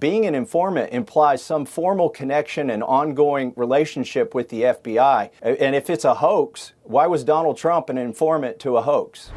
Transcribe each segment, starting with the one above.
being an informant implies some formal connection and ongoing relationship with the FBI. And if it's a hoax, why was Donald Trump an informant to a hoax?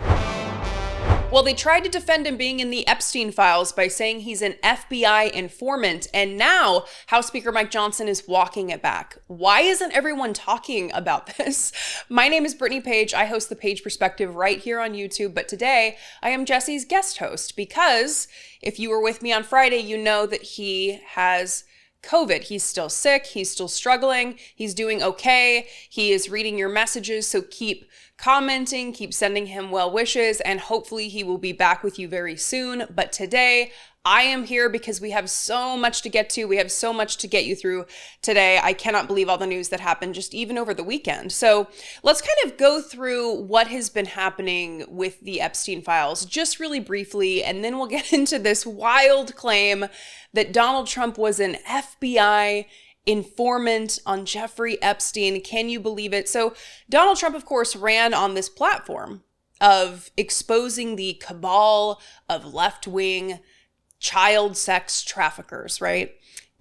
Well, they tried to defend him being in the Epstein files by saying he's an FBI informant, and now House Speaker Mike Johnson is walking it back. Why isn't everyone talking about this? My name is Brittany Page. I host the Page Perspective right here on YouTube, but today I am Jesse's guest host because if you were with me on Friday, you know that he has COVID. He's still sick. He's still struggling. He's doing okay. He is reading your messages, so keep commenting, keep sending him well wishes, and hopefully he will be back with you very soon. But today, I am here because we have so much to get to. We have so much to get you through today. I cannot believe all the news that happened just even over the weekend. So let's kind of go through what has been happening with the Epstein files just really briefly, and then we'll get into this wild claim that Donald Trump was an FBI informant on Jeffrey Epstein. Can you believe it? So Donald Trump, of course, ran on this platform of exposing the cabal of left-wing child sex traffickers, right?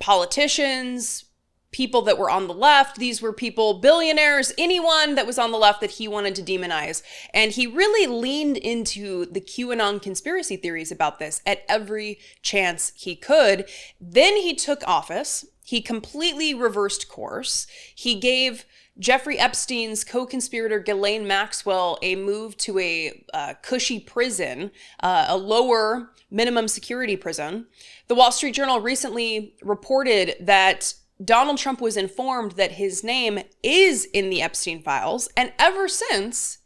Politicians, people that were on the left. These were people, billionaires, anyone that was on the left that he wanted to demonize. And he really leaned into the QAnon conspiracy theories about this at every chance he could. Then he took office. He completely reversed course. He gave Jeffrey Epstein's co-conspirator Ghislaine Maxwell a move to a cushy prison, a lower minimum security prison. The Wall Street Journal recently reported that Donald Trump was informed that his name is in the Epstein files, and ever since,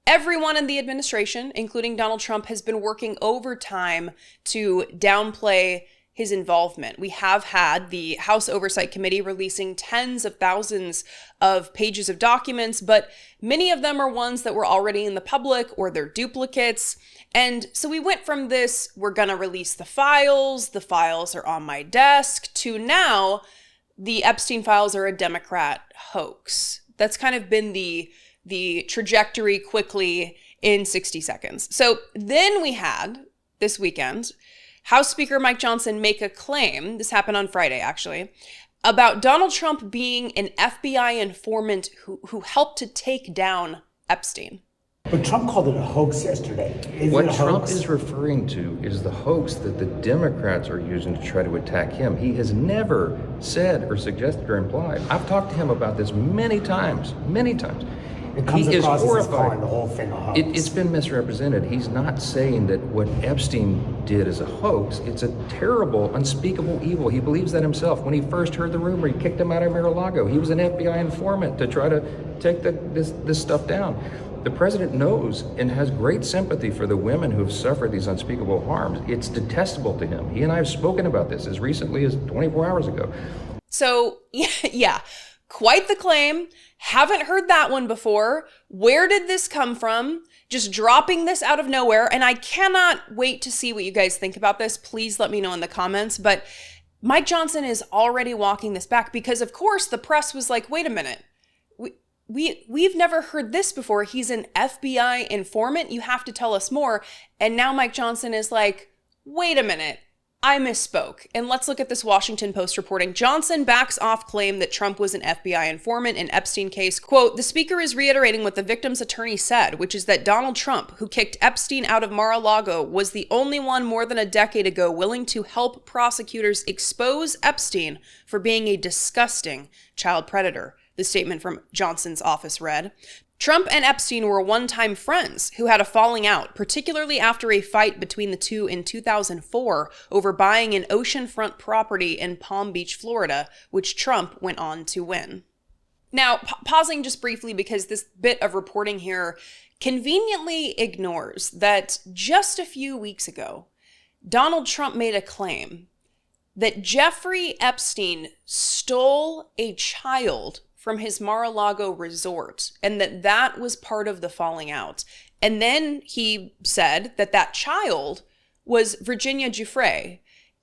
everyone in the administration, including Donald Trump, has been working overtime to downplay his involvement. We have had the House Oversight Committee releasing tens of thousands of pages of documents, but many of them are ones that were already in the public or they're duplicates. And so we went from this, we're gonna release the files are on my desk, to now the Epstein files are a Democrat hoax. That's kind of been the trajectory quickly in 60 seconds. So then we had this weekend House Speaker Mike Johnson make a claim, this happened on Friday actually, about Donald Trump being an FBI informant who helped to take down Epstein. But Trump called it a hoax yesterday. What Trump is referring to is the hoax that the Democrats are using to try to attack him. He has never said or suggested or implied. I've talked to him about this many times. It comes He is across as horrified. calling the whole thing a hoax. It's been misrepresented. He's not saying that what Epstein did is a hoax. It's a terrible, unspeakable evil. He believes that himself. When he first heard the rumor, he kicked him out of Mar-a-Lago. He was an FBI informant to try to take this stuff down. The president knows and has great sympathy for the women who have suffered these unspeakable harms. It's detestable to him. He and I have spoken about this as recently as 24 hours ago. So, yeah, quite the claim. Haven't heard that one before. Where did this come from? Just dropping this out of nowhere. And I cannot wait to see what you guys think about this. Please let me know in the comments. But Mike Johnson is already walking this back because, of course, the press was like, wait a minute. We've never heard this before. He's an FBI informant. You have to tell us more. And now Mike Johnson is like, wait a minute. I misspoke. And let's look at this Washington Post reporting. Johnson backs off claim that Trump was an FBI informant in Epstein case. Quote, the speaker is reiterating what the victim's attorney said, which is that Donald Trump, who kicked Epstein out of Mar-a-Lago, was the only one more than a decade ago willing to help prosecutors expose Epstein for being a disgusting child predator. The statement from Johnson's office read. Trump and Epstein were one-time friends who had a falling out, particularly after a fight between the two in 2004 over buying an oceanfront property in Palm Beach, Florida, which Trump went on to win. Now, pausing just briefly because this bit of reporting here conveniently ignores that just a few weeks ago, Donald Trump made a claim that Jeffrey Epstein stole a child from his Mar-a-Lago resort, and that was part of the falling out. And then he said that child was Virginia Giuffre,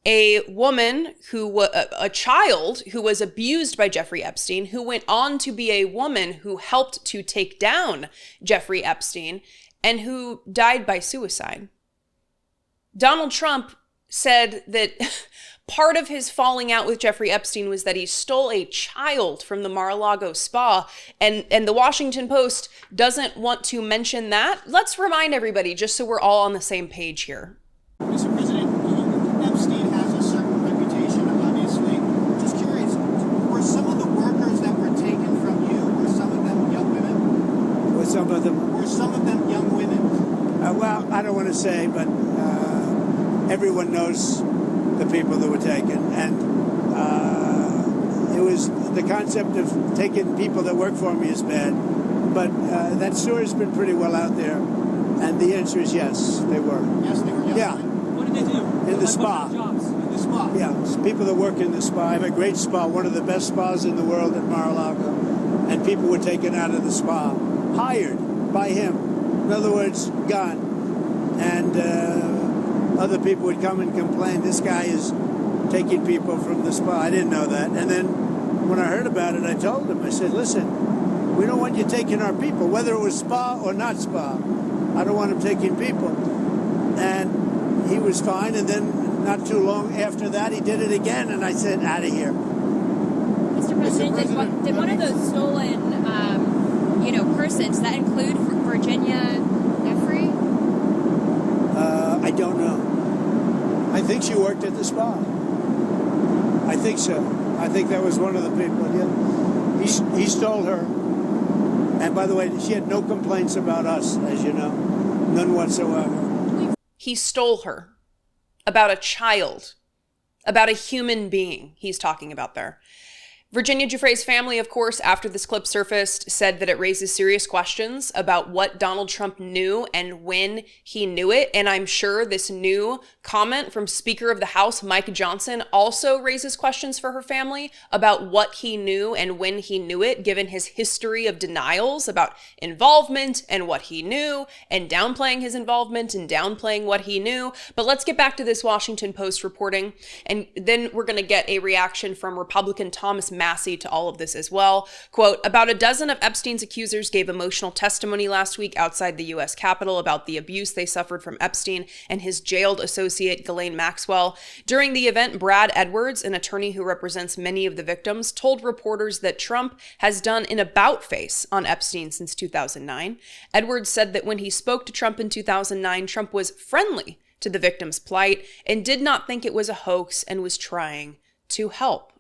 a woman a child who was abused by Jeffrey Epstein, who went on to be a woman who helped to take down Jeffrey Epstein, and who died by suicide. Donald Trump said that Part of his falling out with Jeffrey Epstein was that he stole a child from the Mar-a-Lago spa, and the Washington Post doesn't want to mention that. Let's remind everybody, just so we're all on the same page here. Mr. President, Epstein has a certain reputation, obviously. Just curious, were some of the workers that were taken from you, were some of them young women? Were some of them young women? Well, I don't want to say, but everyone knows the people that were taken. And it was the concept of taking people that work for me is bad. But that story's been pretty well out there. And the answer is yes, they were. Yes, they were young Yeah. women. What did they do? In the spa. Jobs in the spa? Yeah, it's people that work in the spa. I have a great spa, one of the best spas in the world at Mar-a-Lago. And people were taken out of the spa, hired by him. In other words, gone. And other people would come and complain, this guy is taking people from the spa. I didn't know that. And then when I heard about it, I told him, I said, listen, we don't want you taking our people, whether it was spa or not spa. I don't want him taking people. And he was fine. And then not too long after that, he did it again. And I said, out of here. Mr. President, did one of those stolen, persons, that include Virginia Jeffrey? I don't know. I think she worked at the spa. I think so. I think that was one of the people, yeah. He stole her. And by the way, she had no complaints about us, as you know. None whatsoever. He stole her. About a child. About a human being he's talking about there. Virginia Giuffre's family, of course, after this clip surfaced, said that it raises serious questions about what Donald Trump knew and when he knew it. And I'm sure this new comment from Speaker of the House, Mike Johnson, also raises questions for her family about what he knew and when he knew it, given his history of denials about involvement and what he knew, and downplaying his involvement and downplaying what he knew. But let's get back to this Washington Post reporting, and then we're going to get a reaction from Republican Thomas Massey to all of this as well. Quote, about a dozen of Epstein's accusers gave emotional testimony last week outside the U.S. Capitol about the abuse they suffered from Epstein and his jailed associate Ghislaine Maxwell. During the event, Brad Edwards, an attorney who represents many of the victims, told reporters that Trump has done an about-face on Epstein since 2009. Edwards said that when he spoke to Trump in 2009, Trump was friendly to the victims' plight and did not think it was a hoax and was trying to help.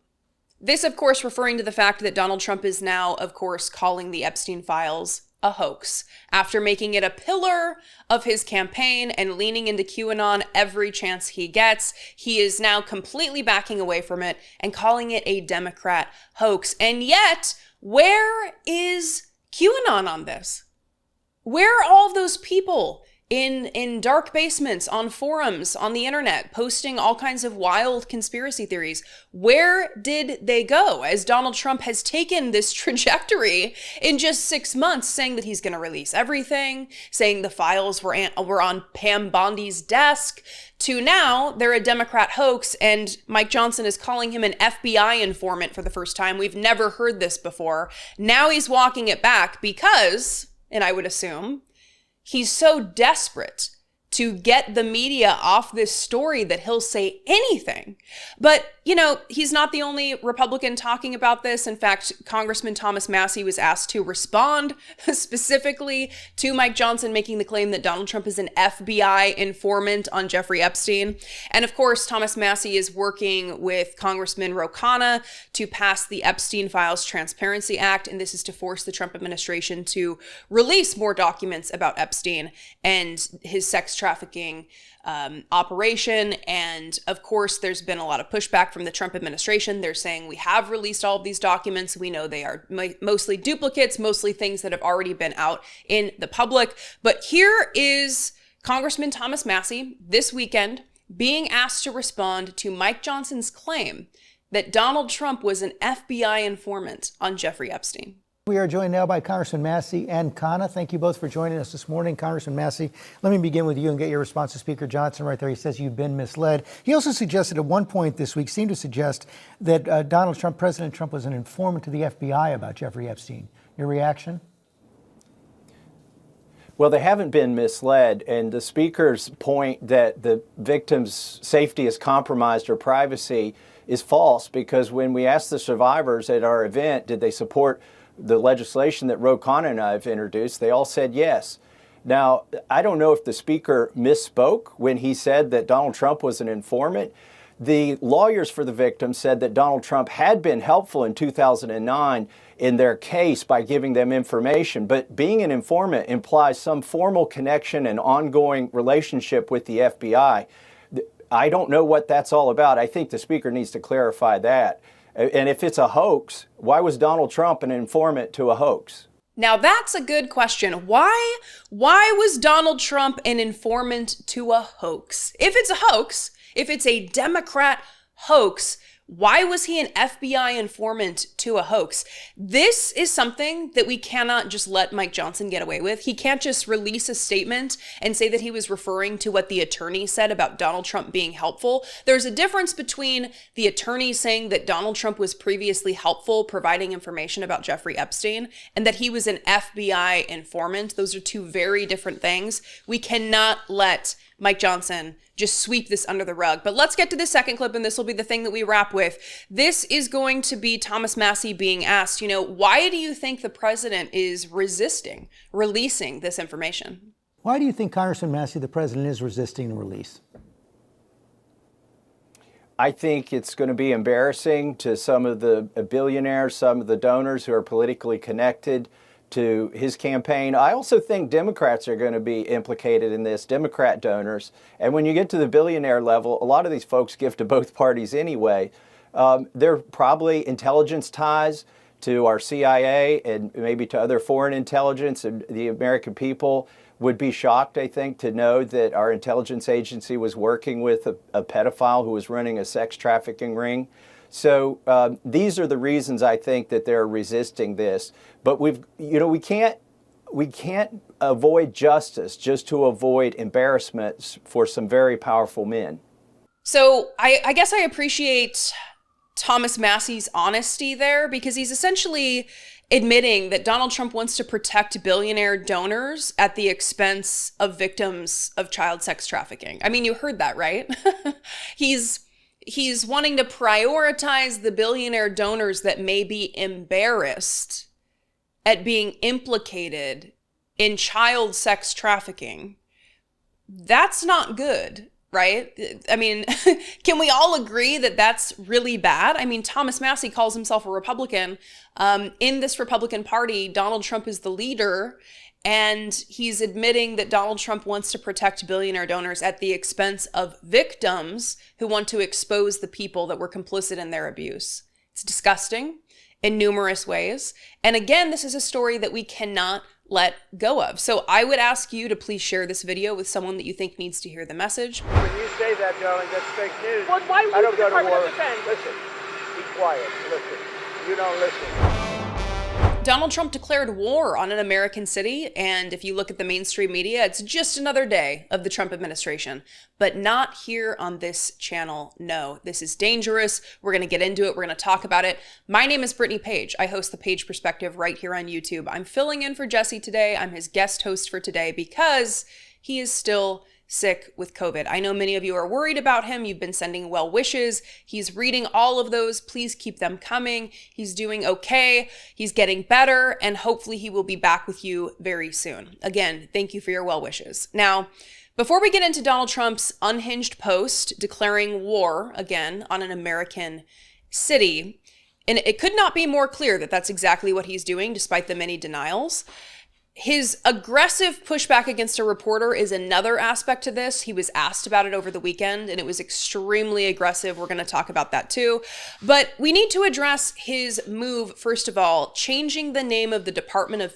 This, of course, referring to the fact that Donald Trump is now, of course, calling the Epstein files a hoax after making it a pillar of his campaign and leaning into QAnon every chance he gets. He is now completely backing away from it and calling it a Democrat hoax. And yet, where is QAnon on this? Where are all of those people in dark basements, on forums, on the internet, posting all kinds of wild conspiracy theories? Where did they go as Donald Trump has taken this trajectory in just 6 months, saying that he's going to release everything, saying the files were on Pam Bondi's desk, to now they're a Democrat hoax, and Mike Johnson is calling him an FBI informant for the first time. We've never heard this before. Now he's walking it back because, and I would assume, he's so desperate to get the media off this story that he'll say anything. But, he's not the only Republican talking about this. In fact, Congressman Thomas Massey was asked to respond specifically to Mike Johnson making the claim that Donald Trump is an FBI informant on Jeffrey Epstein. And of course, Thomas Massey is working with Congressman Ro Khanna to pass the Epstein Files Transparency Act. And this is to force the Trump administration to release more documents about Epstein and his sex trafficking operation. And of course, there's been a lot of pushback from the Trump administration. They're saying we have released all of these documents. We know they are mostly duplicates, mostly things that have already been out in the public. But here is Congressman Thomas Massey this weekend being asked to respond to Mike Johnson's claim that Donald Trump was an FBI informant on Jeffrey Epstein. We are joined now by Congressman Massey and Khanna. Thank you both for joining us this morning. Congressman Massey, let me begin with you and get your response to Speaker Johnson right there. He says you've been misled. He also suggested at one point this week, seemed to suggest that President Trump was an informant to the FBI about Jeffrey Epstein. Your reaction? Well, they haven't been misled, and the speaker's point that the victim's safety is compromised or privacy is false, because when we asked the survivors at our event, did they support the legislation that Ro Khanna and I have introduced, they all said yes. Now, I don't know if the speaker misspoke when he said that Donald Trump was an informant. The lawyers for the victim said that Donald Trump had been helpful in 2009 in their case by giving them information, but being an informant implies some formal connection and ongoing relationship with the FBI. I don't know what that's all about. I think the speaker needs to clarify that. And if it's a hoax, why was Donald Trump an informant to a hoax? Now that's a good question. Why was Donald Trump an informant to a hoax? If it's a hoax, if it's a Democrat hoax, why was he an FBI informant to a hoax? This is something that we cannot just let Mike Johnson get away with. He can't just release a statement and say that he was referring to what the attorney said about Donald Trump being helpful. There's a difference between the attorney saying that Donald Trump was previously helpful providing information about Jeffrey Epstein and that he was an FBI informant. Those are two very different things. We cannot let Mike Johnson just sweep this under the rug. But let's get to the second clip, and this will be the thing that we wrap with. This is going to be Thomas Massie being asked, why do you think the president is resisting releasing this information? Why do you think, Congressman Massie, the president is resisting the release? I think it's going to be embarrassing to some of the billionaires, some of the donors who are politically connected to his campaign. I also think Democrats are going to be implicated in this, Democrat donors. And when you get to the billionaire level, a lot of these folks give to both parties anyway. There are probably intelligence ties to our CIA and maybe to other foreign intelligence, and the American people would be shocked, I think, to know that our intelligence agency was working with a pedophile who was running a sex trafficking ring. So these are the reasons I think that they're resisting this. But we can't avoid justice just to avoid embarrassments for some very powerful men. So I guess I appreciate Thomas Massie's honesty there, because he's essentially admitting that Donald Trump wants to protect billionaire donors at the expense of victims of child sex trafficking. I mean, you heard that, right? He's wanting to prioritize the billionaire donors that may be embarrassed at being implicated in child sex trafficking. That's not good, right? I mean, can we all agree that that's really bad? I mean, Thomas Massie calls himself a Republican. In this Republican Party, Donald Trump is the leader, and he's admitting that Donald Trump wants to protect billionaire donors at the expense of victims who want to expose the people that were complicit in their abuse. It's disgusting in numerous ways. And again, this is a story that we cannot let go of. So I would ask you to please share this video with someone that you think needs to hear the message. When you say that, darling, that's fake news. Well, why would I don't the go to Department war. of Defense? Listen, be quiet. Listen. You don't listen. Donald Trump declared war on an American city, and if you look at the mainstream media, it's just another day of the Trump administration. But not here on this channel. No, this is dangerous. We're going to get into it. We're going to talk about it. My name is Brittany Page. I host The Page Perspective right here on YouTube. I'm filling in for Jesse today. I'm his guest host for today because he is still sick with COVID. I know many of you are worried about him. You've been sending well wishes. He's reading all of those. Please keep them coming. He's doing okay. He's getting better, and hopefully he will be back with you very soon. Again, thank you for your well wishes. Now, before we get into Donald Trump's unhinged post declaring war again on an American city, and it could not be more clear that that's exactly what he's doing despite the many denials. His aggressive pushback against a reporter is another aspect to this. He was asked about it over the weekend, and it was extremely aggressive. We're going to talk about that too. But we need to address his move, first of all, changing the name of the Department of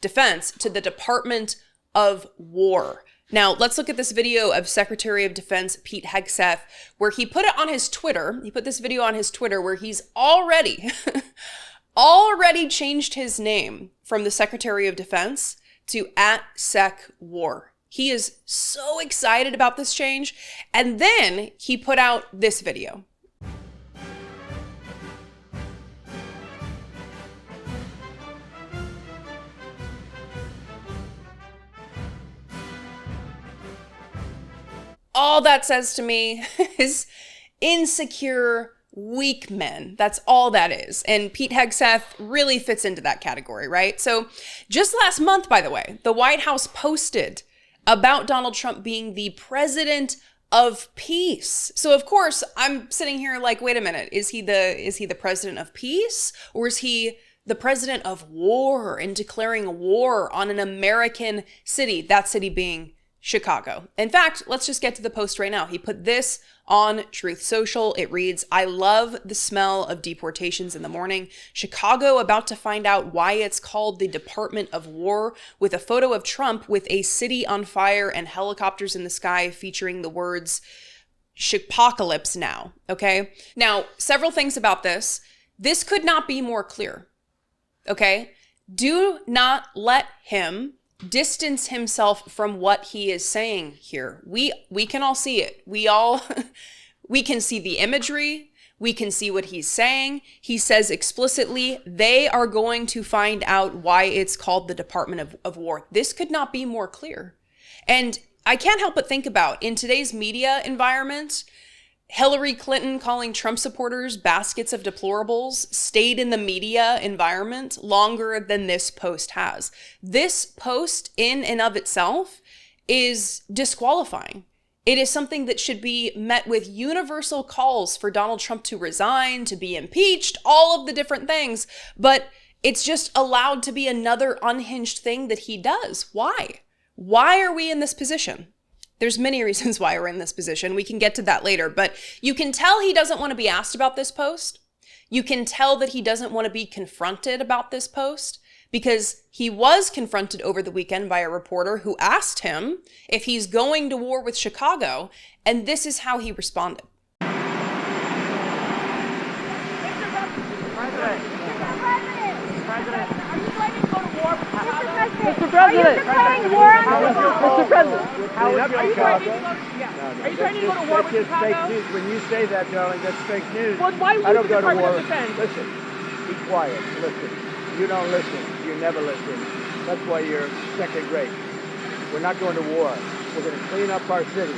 Defense to the Department of War. Now, let's look at this video of Secretary of Defense Pete Hegseth, where he put it on his Twitter. He put this video on his Twitter where he's already changed his name from the Secretary of Defense to @SecWar. He is so excited about this change. And then he put out this video. all that says to me is insecure, weak men. That's all that is. And Pete Hegseth really fits into that category, right? So just last month, by the way, the White House posted about Donald Trump being the president of peace. So of course, I'm sitting here like, wait a minute, is he the president of peace, or is he the president of war and declaring war on an American city, that city being Chicago? In fact, let's just get to the post right now. He put this on Truth Social. It reads, "I love the smell of deportations in the morning. Chicago about to find out why it's called the Department of War," with a photo of Trump with a city on fire and helicopters in the sky featuring the words "Chipocalypse now." Okay. Now, several things about this. This could not be more clear. Okay. Do not let him distance himself from what he is saying here. We can all see it. We can see the imagery. We can see what he's saying. He says explicitly, they are going to find out why it's called the Department of War. This could not be more clear. And I can't help but think about, in today's media environment, Hillary Clinton calling Trump supporters baskets of deplorables stayed in the media environment longer than this post has. This post in and of itself is disqualifying. It is something that should be met with universal calls for Donald Trump to resign, to be impeached, all of the different things. But it's just allowed to be another unhinged thing that he does. Why? Why are we in this position? There's many reasons why we're in this position. We can get to that later, but you can tell he doesn't want to be asked about this post. You can tell that he doesn't want to be confronted about this post, because he was confronted over the weekend by a reporter who asked him if he's going to war with Chicago, and this is how he responded. Mr. President, are you declaring war on Chicago? Mr. President, are you threatening to go to war with Chicago? That's fake news. When you say that, darling, that's fake news. Well, why would I don't go to war. Listen, be quiet. Listen. You don't listen. You never listen. That's why you're second rate. We're not going to war. We're going to clean up our cities.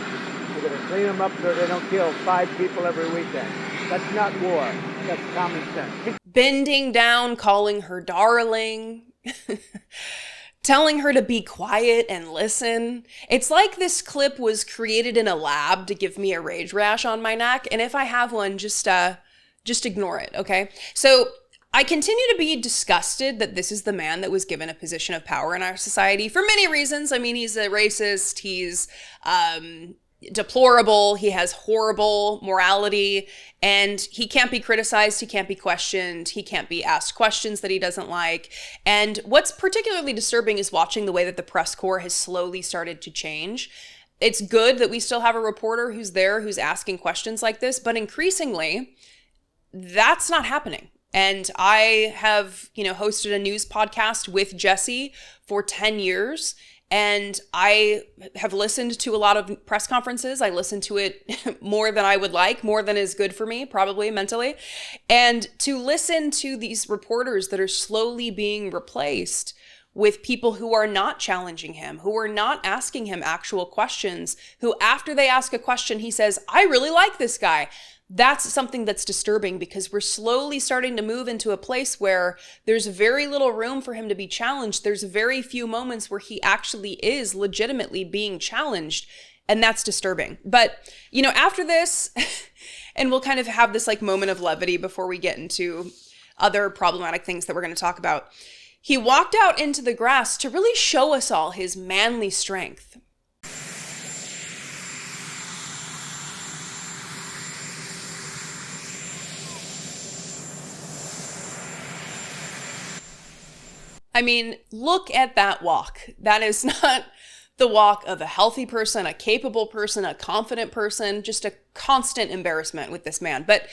We're going to clean them up so they don't kill 5 people every weekend. That's not war. That's common sense. Bending down, calling her darling. Telling her to be quiet and listen. It's like this clip was created in a lab to give me a rage rash on my neck. And if I have one, just ignore it, okay? So I continue to be disgusted that this is the man that was given a position of power in our society for many reasons. I mean, he's a racist. He's deplorable. He has horrible morality, and he can't be criticized. He can't be questioned. He can't be asked questions that he doesn't like. And what's particularly disturbing is watching the way that the press corps has slowly started to change. It's good that we still have a reporter who's there, who's asking questions like this, but increasingly, that's not happening. And I have, hosted a news podcast with Jesse for 10 years. And I have listened to a lot of press conferences. I listen to it more than I would like, more than is good for me, probably mentally. And to listen to these reporters that are slowly being replaced with people who are not challenging him, who are not asking him actual questions, who after they ask a question, he says, I really like this guy. That's something that's disturbing, because we're slowly starting to move into a place where there's very little room for him to be challenged. There's very few moments where he actually is legitimately being challenged, and that's disturbing. But, after this, and we'll kind of have this moment of levity before we get into other problematic things that we're going to talk about. He walked out into the grass to really show us all his manly strength. I mean, look at that walk. That is not the walk of a healthy person, a capable person, a confident person, just a constant embarrassment with this man. But,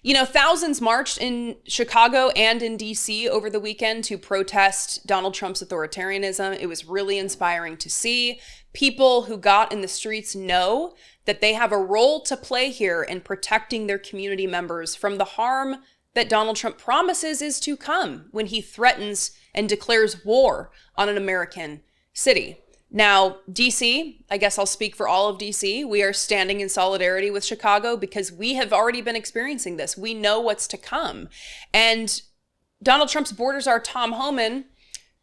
thousands marched in Chicago and in DC over the weekend to protest Donald Trump's authoritarianism. It was really inspiring to see. People who got in the streets know that they have a role to play here in protecting their community members from the harm that Donald Trump promises is to come when he threatens and declares war on an American city. Now, DC, I guess I'll speak for all of DC. We are standing in solidarity with Chicago because we have already been experiencing this. We know what's to come. And Donald Trump's border czar, Tom Homan,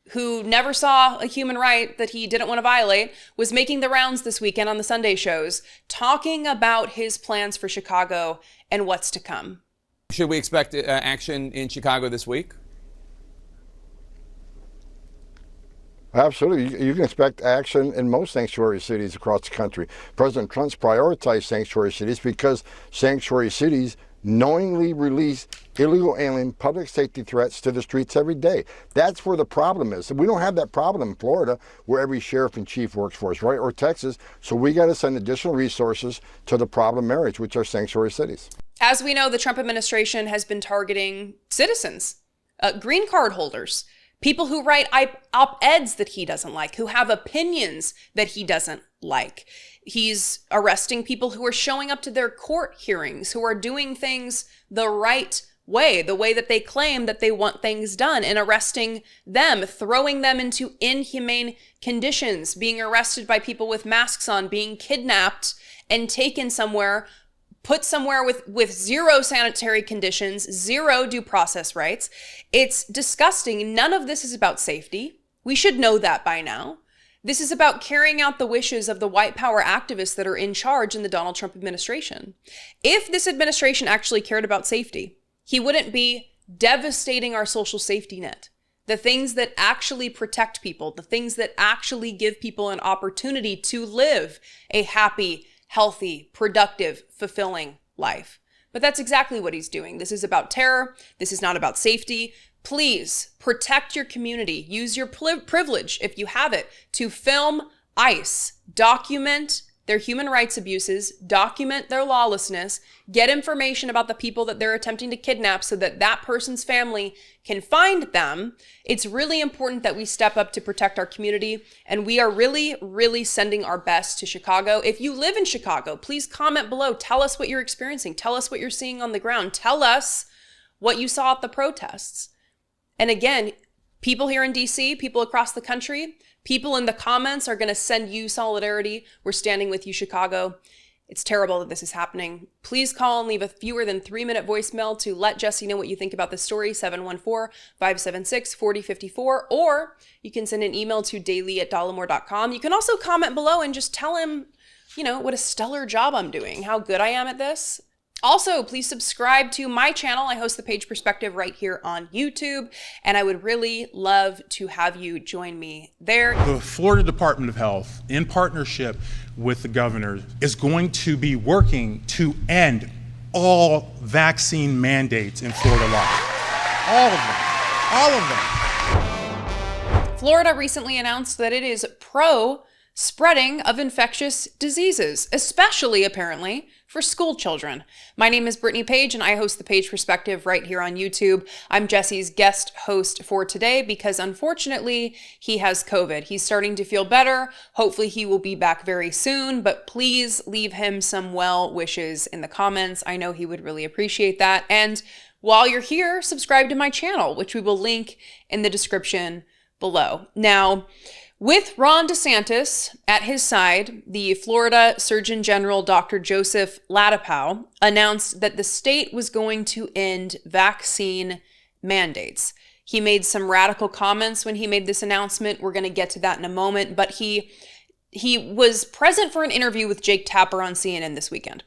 who never saw a human right that he didn't want to violate, was making the rounds this weekend on the Sunday shows, talking about his plans for Chicago and what's to come. Should we expect action in Chicago this week? Absolutely. You can expect action in most sanctuary cities across the country. President Trump's prioritized sanctuary cities because sanctuary cities knowingly release illegal alien public safety threats to the streets every day. That's where the problem is. We don't have that problem in Florida, where every sheriff and chief works for us, right? Or Texas. So we got to send additional resources to the problem areas, which are sanctuary cities. As we know, the Trump administration has been targeting citizens, green card holders, people who write op-eds that he doesn't like, who have opinions that he doesn't like. He's arresting people who are showing up to their court hearings, who are doing things the right way, the way that they claim that they want things done, and arresting them, throwing them into inhumane conditions, being arrested by people with masks on, being kidnapped and taken somewhere, put somewhere with zero sanitary conditions, zero due process rights. It's disgusting. None of this is about safety. We should know that by now. This is about carrying out the wishes of the white power activists that are in charge in the Donald Trump administration. If this administration actually cared about safety, he wouldn't be devastating our social safety net. The things that actually protect people, the things that actually give people an opportunity to live a happy, healthy, productive, fulfilling life. But that's exactly what he's doing. This is about terror. This is not about safety. Please protect your community. Use your privilege, if you have it, to film ICE, document their human rights abuses, document their lawlessness, get information about the people that they're attempting to kidnap so that that person's family can find them. It's really important that we step up to protect our community, and we are really, really sending our best to Chicago. If you live in Chicago, please comment below. Tell us what you're experiencing. Tell us what you're seeing on the ground. Tell us what you saw at the protests. And again, people here in DC, people across the country, people in the comments are going to send you solidarity. We're standing with you, Chicago. It's terrible that this is happening. Please call and leave a fewer than 3-minute voicemail to let Jesse know what you think about this story, 714-576-4054, or you can send an email to daily@dollemore.com. You can also comment below and just tell him, what a stellar job I'm doing, how good I am at this. Also, please subscribe to my channel. I host the Page Perspective right here on YouTube, and I would really love to have you join me there. The Florida Department of Health, in partnership with the governor, is going to be working to end all vaccine mandates in Florida law. All of them. All of them. Florida recently announced that it is pro-spreading of infectious diseases, especially, apparently, for school children. My name is Brittany Page, and I host the Page Perspective right here on YouTube. I'm Jesse's guest host for today because, unfortunately, he has COVID. He's starting to feel better. Hopefully, he will be back very soon, but please leave him some well wishes in the comments. I know he would really appreciate that. And while you're here, subscribe to my channel, which we will link in the description below. Now, with Ron DeSantis at his side, the Florida Surgeon General, Dr. Joseph Ladapow, announced that the state was going to end vaccine mandates. He made some radical comments when he made this announcement. We're going to get to that in a moment, but he was present for an interview with Jake Tapper on CNN this weekend.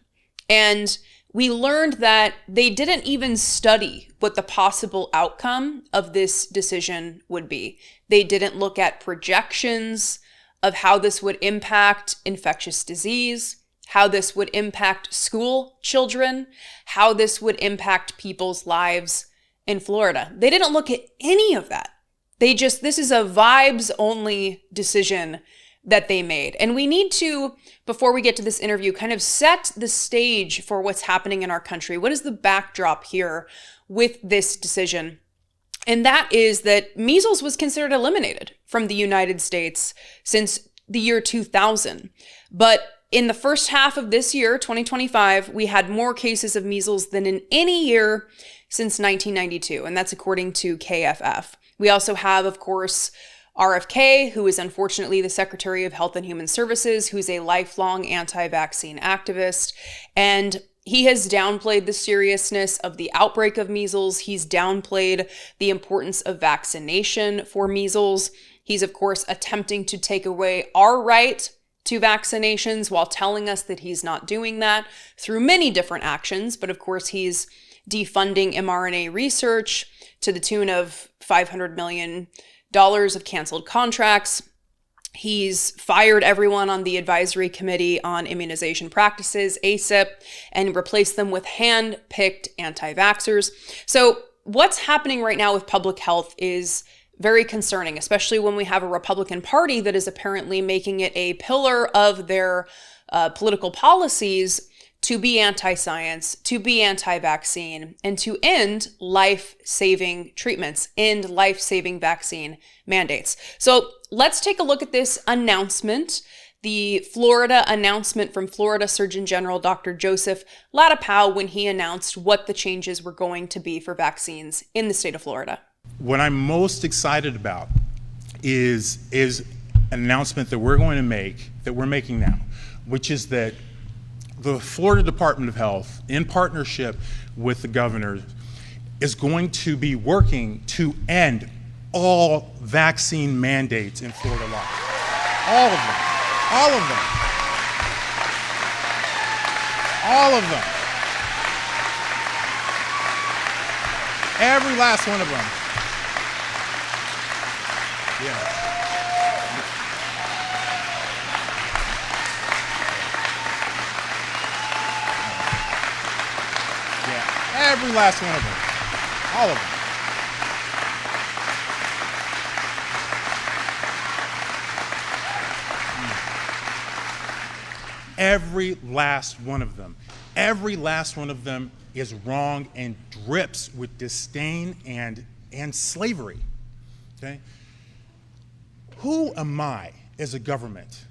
And we learned that they didn't even study what the possible outcome of this decision would be. They didn't look at projections of how this would impact infectious disease, how this would impact school children, how this would impact people's lives in Florida. They didn't look at any of that. This is a vibes only decision that they made. And we need to, before we get to this interview, kind of set the stage for what's happening in our country. What is the backdrop here with this decision? And that is that measles was considered eliminated from the United States since the year 2000. But in the first half of this year, 2025, we had more cases of measles than in any year since 1992. And that's according to KFF. We also have, of course, RFK, who is unfortunately the Secretary of Health and Human Services, who's a lifelong anti-vaccine activist. And he has downplayed the seriousness of the outbreak of measles. He's downplayed the importance of vaccination for measles. He's, of course, attempting to take away our right to vaccinations while telling us that he's not doing that through many different actions. But of course, he's defunding mRNA research to the tune of $500 million of canceled contracts. He's fired everyone on the Advisory Committee on Immunization Practices, ACIP, and replaced them with hand-picked anti-vaxxers. So what's happening right now with public health is very concerning, especially when we have a Republican Party that is apparently making it a pillar of their political policies to be anti-science, to be anti-vaccine, and to end life-saving treatments, end life-saving vaccine mandates. So let's take a look at this announcement, the Florida announcement from Florida Surgeon General Dr. Joseph Ladapow when he announced what the changes were going to be for vaccines in the state of Florida. What I'm most excited about is an announcement that we're going to make, that we're making now, which is that the Florida Department of Health, in partnership with the governor, is going to be working to end all vaccine mandates in Florida law. All of them. All of them. All of them. Every last one of them. Yeah. Every last one of them. All of them. Every last one of them. Every last one of them is wrong and drips with disdain and slavery. Okay? Who am I as a government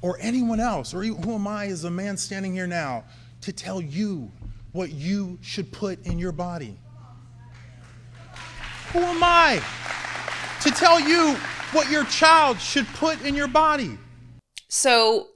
or anyone else, or who am I as a man standing here now to tell you what you should put in your body? Who am I to tell you what your child should put in your body? So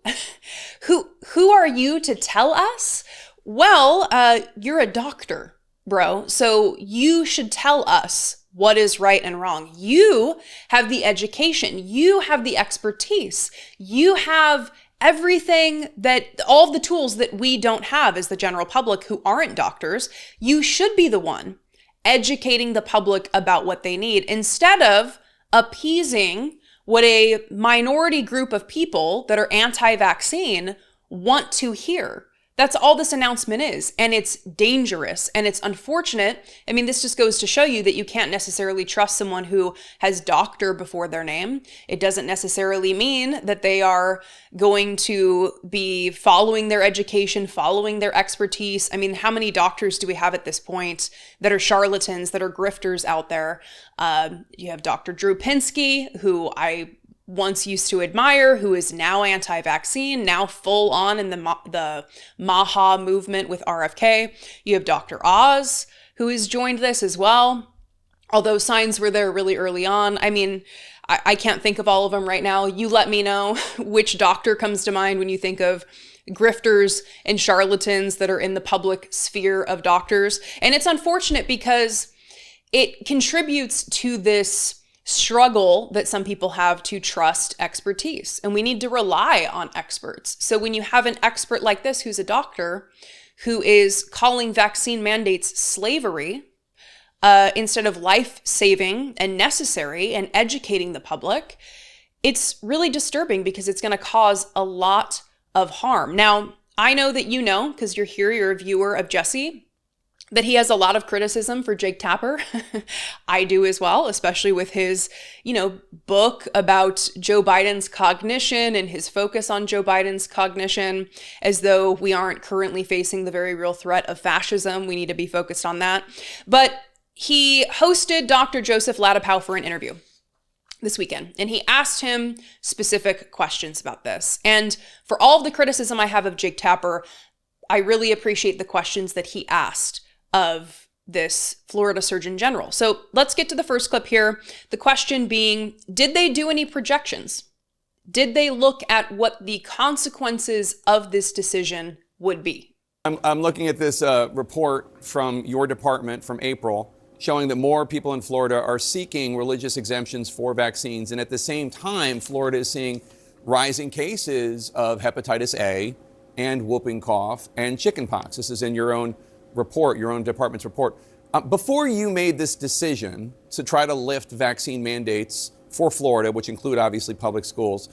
who are you to tell us? Well, you're a doctor, bro. So you should tell us what is right and wrong. You have the education. You have the expertise. You have everything that, all the tools that we don't have as the general public who aren't doctors. You should be the one educating the public about what they need instead of appeasing what a minority group of people that are anti-vaccine want to hear. That's all this announcement is. And it's dangerous and it's unfortunate. I mean, this just goes to show you that you can't necessarily trust someone who has doctor before their name. It doesn't necessarily mean that they are going to be following their education, following their expertise. I mean, how many doctors do we have at this point that are charlatans, that are grifters out there? You have Dr. Drew Pinsky, who I once used to admire, who is now anti-vaccine, now full on in the Maha movement with RFK. You have Dr. Oz, who has joined this as well, although signs were there really early on. I mean, I can't think of all of them right now. You let me know which doctor comes to mind when you think of grifters and charlatans that are in the public sphere of doctors. And it's unfortunate because it contributes to this struggle that some people have to trust expertise. And we need to rely on experts. So when you have an expert like this, who's a doctor, who is calling vaccine mandates slavery, instead of life-saving and necessary and educating the public, it's really disturbing because it's going to cause a lot of harm. Now, I know that you know, because you're here, you're a viewer of Jesse, that he has a lot of criticism for Jake Tapper. I do as well, especially with his, book about Joe Biden's cognition and his focus on Joe Biden's cognition, as though we aren't currently facing the very real threat of fascism. We need to be focused on that. But he hosted Dr. Joseph Ladapow for an interview this weekend, and he asked him specific questions about this. And for all of the criticism I have of Jake Tapper, I really appreciate the questions that he asked of this Florida Surgeon General. So let's get to the first clip here. The question being, did they do any projections? Did they look at what the consequences of this decision would be? I'm looking at this report from your department from April showing that more people in Florida are seeking religious exemptions for vaccines. And at the same time, Florida is seeing rising cases of hepatitis A and whooping cough and chickenpox. This is in your own report, your own department's report. Before you made this decision to try to lift vaccine mandates for Florida, which include obviously public schools,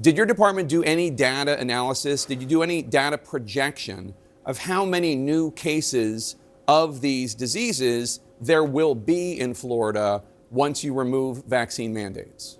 did your department do any data analysis? Did you do any data projection of how many new cases of these diseases there will be in Florida once you remove vaccine mandates?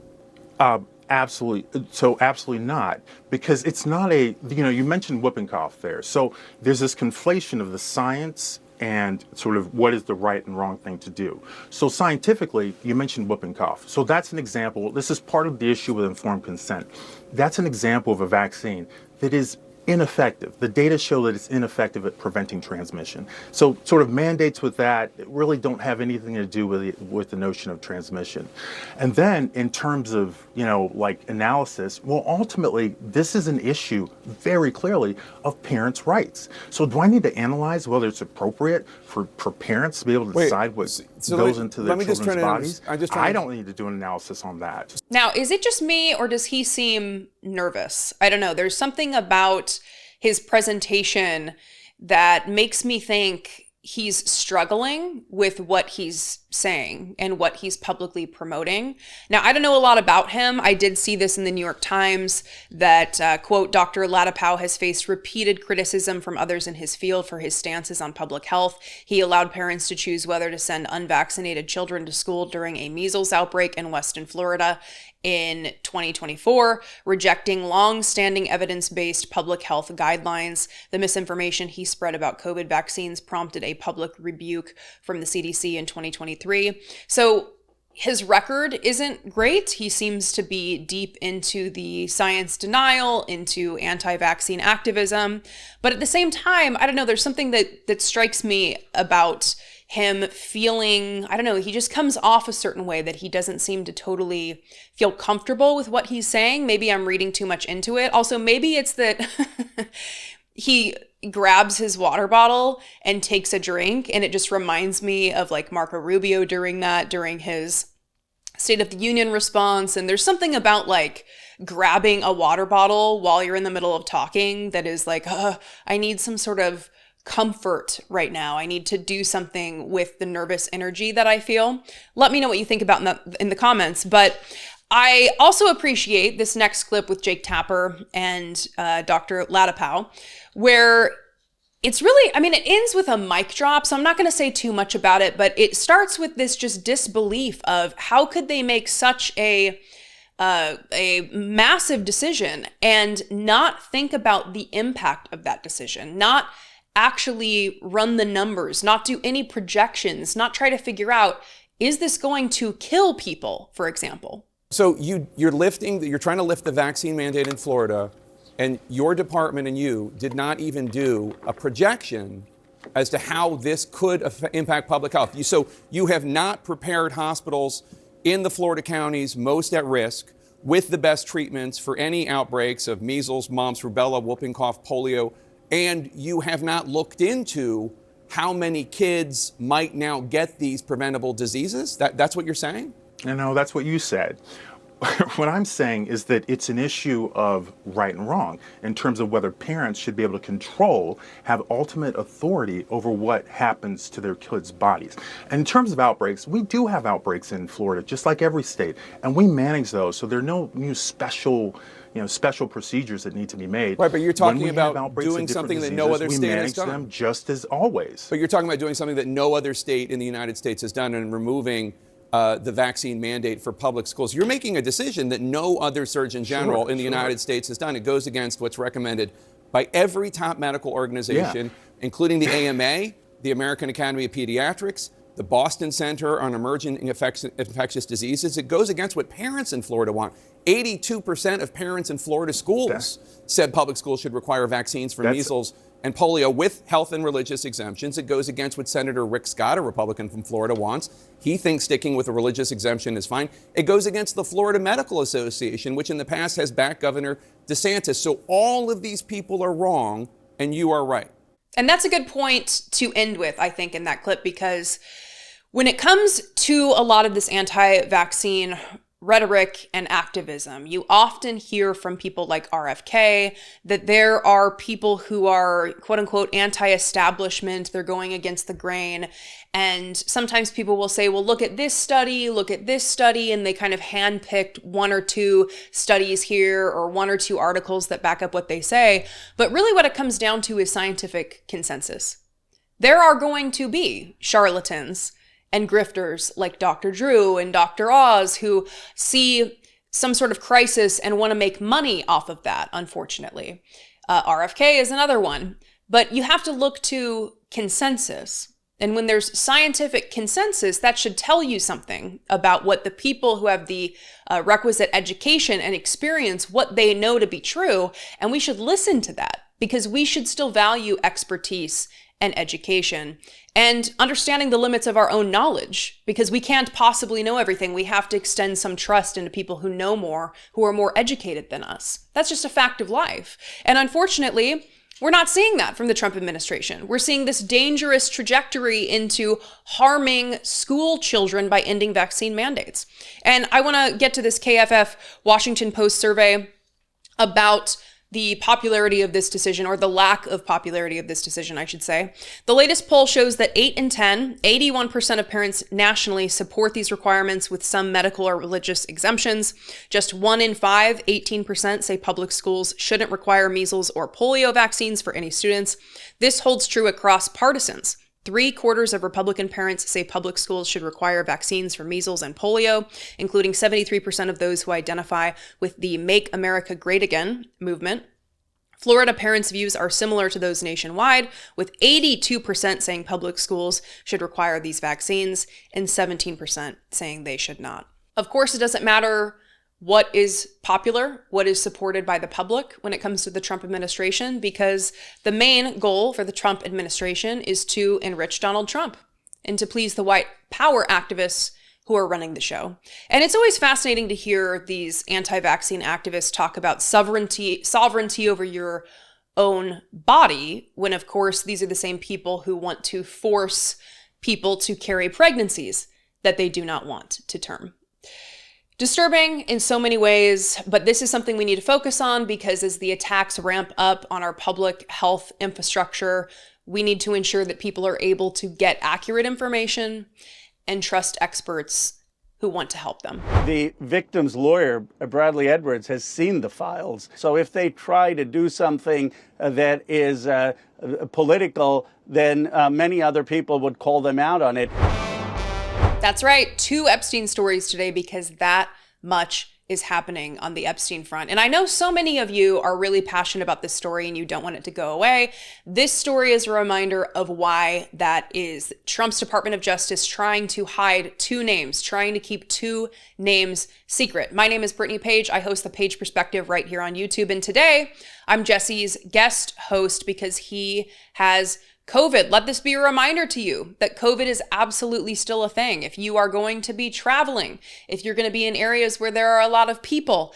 Absolutely. So absolutely not, because it's not a, you mentioned whooping cough there. So there's this conflation of the science and sort of what is the right and wrong thing to do. So scientifically, you mentioned whooping cough. So that's an example. This is part of the issue with informed consent. That's an example of a vaccine that is ineffective. The data show that it's ineffective at preventing transmission. So sort of mandates with that really don't have anything to do with the notion of transmission. And then in terms of, like analysis, well, ultimately, this is an issue very clearly of parents' rights. So do I need to analyze whether it's appropriate for parents to be able to decide what goes into their children's bodies? I don't need to do an analysis on that. Now, is it just me or does he seem nervous? I don't know. There's something about his presentation that makes me think he's struggling with what he's saying and what he's publicly promoting. Now, I don't know a lot about him. I did see this in the New York Times that, quote, Dr. Ladapow has faced repeated criticism from others in his field for his stances on public health. He allowed parents to choose whether to send unvaccinated children to school during a measles outbreak in Western Florida in 2024, rejecting long-standing evidence-based public health guidelines. The misinformation he spread about COVID vaccines prompted a public rebuke from the CDC in 2023. So his record isn't great. He seems to be deep into the science denial, into anti-vaccine activism. But at the same time, I don't know, there's something that strikes me about him feeling, I don't know, he just comes off a certain way that he doesn't seem to totally feel comfortable with what he's saying. Maybe I'm reading too much into it. Also, maybe it's that he grabs his water bottle and takes a drink, and it just reminds me of like Marco Rubio during his State of the Union response. And there's something about like grabbing a water bottle while you're in the middle of talking that is like, I need some sort of comfort right now. I need to do something with the nervous energy that I feel. Let me know what you think about in the comments. But I also appreciate this next clip with Jake Tapper and Dr. Ladapow, where it's really, it ends with a mic drop, so I'm not going to say too much about it, but it starts with this just disbelief of how could they make such a massive decision and not think about the impact of that decision, not actually run the numbers, not do any projections, not try to figure out, is this going to kill people, for example? So you're trying to lift the vaccine mandate in Florida, and your department and you did not even do a projection as to how this could impact public health. So you have not prepared hospitals in the Florida counties most at risk with the best treatments for any outbreaks of measles, mumps, rubella, whooping cough, polio, and you have not looked into how many kids might now get these preventable diseases? That's what you're saying? No, that's what you said. What I'm saying is that it's an issue of right and wrong in terms of whether parents should be able to have ultimate authority over what happens to their kids' bodies. And in terms of outbreaks, we do have outbreaks in Florida, just like every state, and we manage those. So there are no new special procedures that need to be made. Right, but you're talking about doing something that no other state has done. We manage them just as always. But you're talking about doing something that no other state in the United States has done and removing the vaccine mandate for public schools. You're making a decision that no other Surgeon General in the United States has done. It goes against what's recommended by every top medical organization, including the AMA, the American Academy of Pediatrics, the Boston Center on Emerging Infectious Diseases. It goes against what parents in Florida want. 82% of parents in Florida schools said public schools should require vaccines for measles and polio with health and religious exemptions. It goes against what Senator Rick Scott, a Republican from Florida, wants. He thinks sticking with a religious exemption is fine. It goes against the Florida Medical Association, which in the past has backed Governor DeSantis. So all of these people are wrong, and you are right. And that's a good point to end with, I think, in that clip, because when it comes to a lot of this anti-vaccine rhetoric and activism, you often hear from people like RFK that there are people who are quote unquote anti-establishment, they're going against the grain. And sometimes people will say, well, look at this study, and they kind of handpicked one or two studies here or one or two articles that back up what they say. But really what it comes down to is scientific consensus. There are going to be charlatans and grifters like Dr. Drew and Dr. Oz who see some sort of crisis and want to make money off of that, unfortunately. RFK is another one. But you have to look to consensus. And when there's scientific consensus, that should tell you something about what the people who have the requisite education and experience, what they know to be true. And we should listen to that because we should still value expertise and education and understanding the limits of our own knowledge, because we can't possibly know everything. We have to extend some trust into people who know more, who are more educated than us. That's just a fact of life. And unfortunately, we're not seeing that from the Trump administration. We're seeing this dangerous trajectory into harming school children by ending vaccine mandates. And I want to get to this KFF Washington Post survey about the popularity of this decision, or the lack of popularity of this decision, I should say. The latest poll shows that 8 in 10, 81% of parents nationally support these requirements with some medical or religious exemptions. Just 1 in 5, 18% say public schools shouldn't require measles or polio vaccines for any students. This holds true across partisans. 3/4 of Republican parents say public schools should require vaccines for measles and polio, including 73% of those who identify with the Make America Great Again movement. Florida parents' views are similar to those nationwide, with 82% saying public schools should require these vaccines and 17% saying they should not. Of course, it doesn't matter what is popular, what is supported by the public when it comes to the Trump administration, because the main goal for the Trump administration is to enrich Donald Trump and to please the white power activists who are running the show. And it's always fascinating to hear these anti-vaccine activists talk about sovereignty over your own body, when of course these are the same people who want to force people to carry pregnancies that they do not want to term. Disturbing in so many ways, but this is something we need to focus on, because as the attacks ramp up on our public health infrastructure, we need to ensure that people are able to get accurate information and trust experts who want to help them. The victim's lawyer, Bradley Edwards, has seen the files. So if they try to do something that is political, then many other people would call them out on it. That's right, 2 Epstein stories today, because that much is happening on the Epstein front. And I know so many of you are really passionate about this story and you don't want it to go away. This story is a reminder of why that is. Trump's Department of Justice trying to hide 2 names, trying to keep 2 names secret. My name is Brittany Page. I host the Page Perspective right here on YouTube. And today I'm Jesse's guest host because he has COVID. Let this be a reminder to you that COVID is absolutely still a thing. If you are going to be traveling, if you're going to be in areas where there are a lot of people,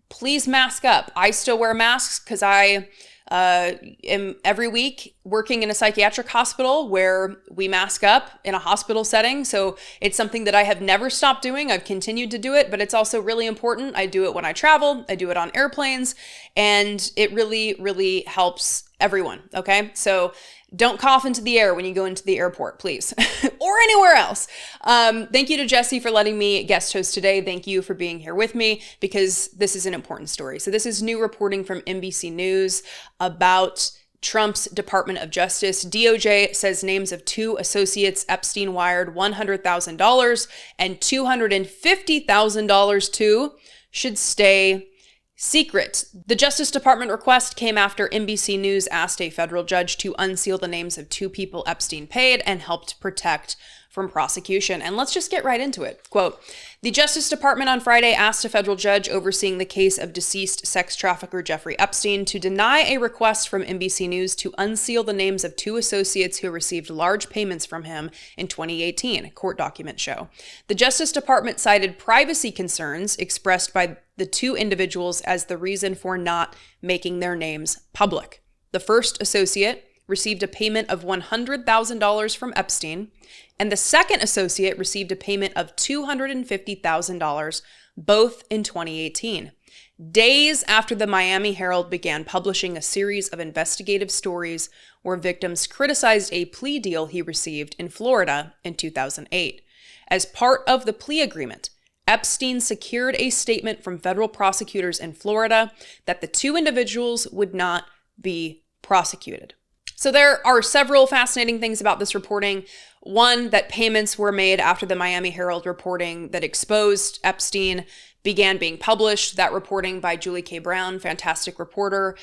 please mask up. I still wear masks because I am every week working in a psychiatric hospital where we mask up in a hospital setting. So it's something that I have never stopped doing. I've continued to do it, but it's also really important. I do it when I travel. I do it on airplanes, and it really, really helps everyone. Okay. So don't cough into the air when you go into the airport, please, or anywhere else. Thank you to Jesse for letting me guest host today. Thank you for being here with me, because this is an important story. So this is new reporting from NBC News about Trump's Department of Justice. DOJ says names of 2 associates Epstein wired $100,000 and $250,000 to should stay secret. The Justice Department request came after NBC News asked a federal judge to unseal the names of 2 people Epstein paid and helped protect from prosecution. And let's just get right into it. Quote, the Justice Department on Friday asked a federal judge overseeing the case of deceased sex trafficker Jeffrey Epstein to deny a request from NBC News to unseal the names of 2 associates who received large payments from him in 2018, court documents show. The Justice Department cited privacy concerns expressed by the 2 individuals as the reason for not making their names public. The first associate received a payment of $100,000 from Epstein, and the second associate received a payment of $250,000, both in 2018. Days after the Miami Herald began publishing a series of investigative stories where victims criticized a plea deal he received in Florida in 2008. As part of the plea agreement, Epstein secured a statement from federal prosecutors in Florida that the 2 individuals would not be prosecuted. So there are several fascinating things about this reporting. One, that payments were made after the Miami Herald reporting that exposed Epstein began being published. That reporting by Julie K. Brown, fantastic reporter,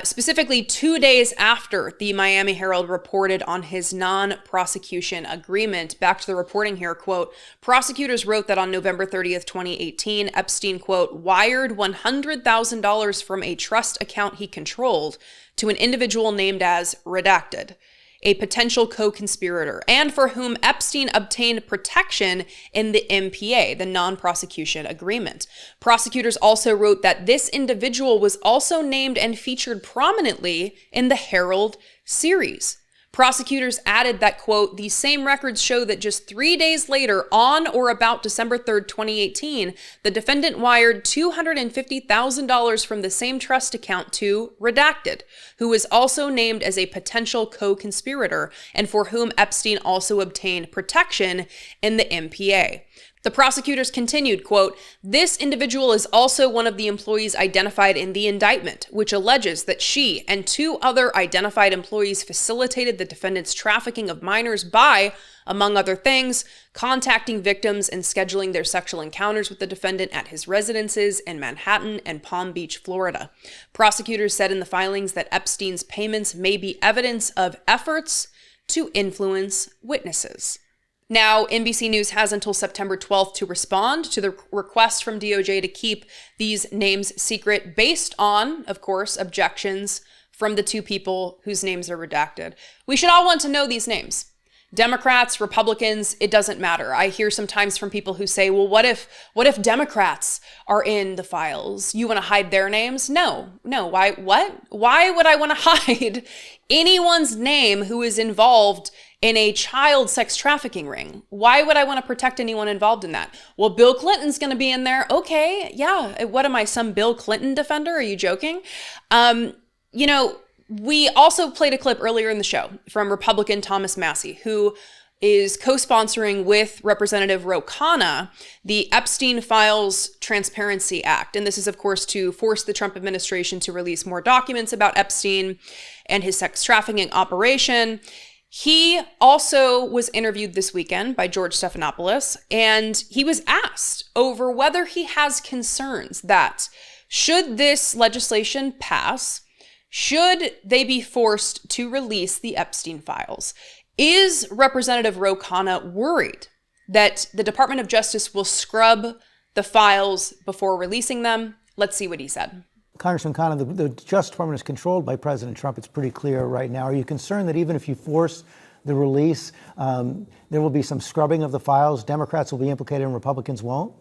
specifically 2 days after the Miami Herald reported on his non-prosecution agreement. Back to the reporting here, quote, prosecutors wrote that on November 30th, 2018, Epstein, quote, wired $100,000 from a trust account he controlled to an individual named as Redacted, a potential co-conspirator, and for whom Epstein obtained protection in the NPA, the non-prosecution agreement. Prosecutors also wrote that this individual was also named and featured prominently in the Herald series. Prosecutors added that, quote, these same records show that just 3 days later, on or about December 3rd, 2018, the defendant wired $250,000 from the same trust account to Redacted, who was also named as a potential co-conspirator and for whom Epstein also obtained protection in the NPA. The prosecutors continued, quote, this individual is also one of the employees identified in the indictment, which alleges that she and 2 other identified employees facilitated the defendant's trafficking of minors by, among other things, contacting victims and scheduling their sexual encounters with the defendant at his residences in Manhattan and Palm Beach, Florida. Prosecutors said in the filings that Epstein's payments may be evidence of efforts to influence witnesses. Now, NBC News has until September 12th to respond to the request from DOJ to keep these names secret based on, of course, objections from the 2 people whose names are redacted. We should all want to know these names. Democrats, Republicans, it doesn't matter. I hear sometimes from people who say, well, what if Democrats are in the files? You want to hide their names? No. Why? What? Why would I want to hide anyone's name who is involved in a child sex trafficking ring? Why would I want to protect anyone involved in that? Well, Bill Clinton's going to be in there. Okay, yeah. What am I, some Bill Clinton defender? Are you joking? We also played a clip earlier in the show from Republican Thomas Massie, who is co-sponsoring with Representative Ro Khanna the Epstein Files Transparency Act. And this is, of course, to force the Trump administration to release more documents about Epstein and his sex trafficking operation. He also was interviewed this weekend by George Stephanopoulos, and he was asked over whether he has concerns that should this legislation pass, should they be forced to release the Epstein files? Is Representative Ro Khanna worried that the Department of Justice will scrub the files before releasing them? Let's see what he said. Congressman Khanna, the Justice Department is controlled by President Trump. It's pretty clear right now. Are you concerned that even if you force the release, there will be some scrubbing of the files? Democrats will be implicated and Republicans won't?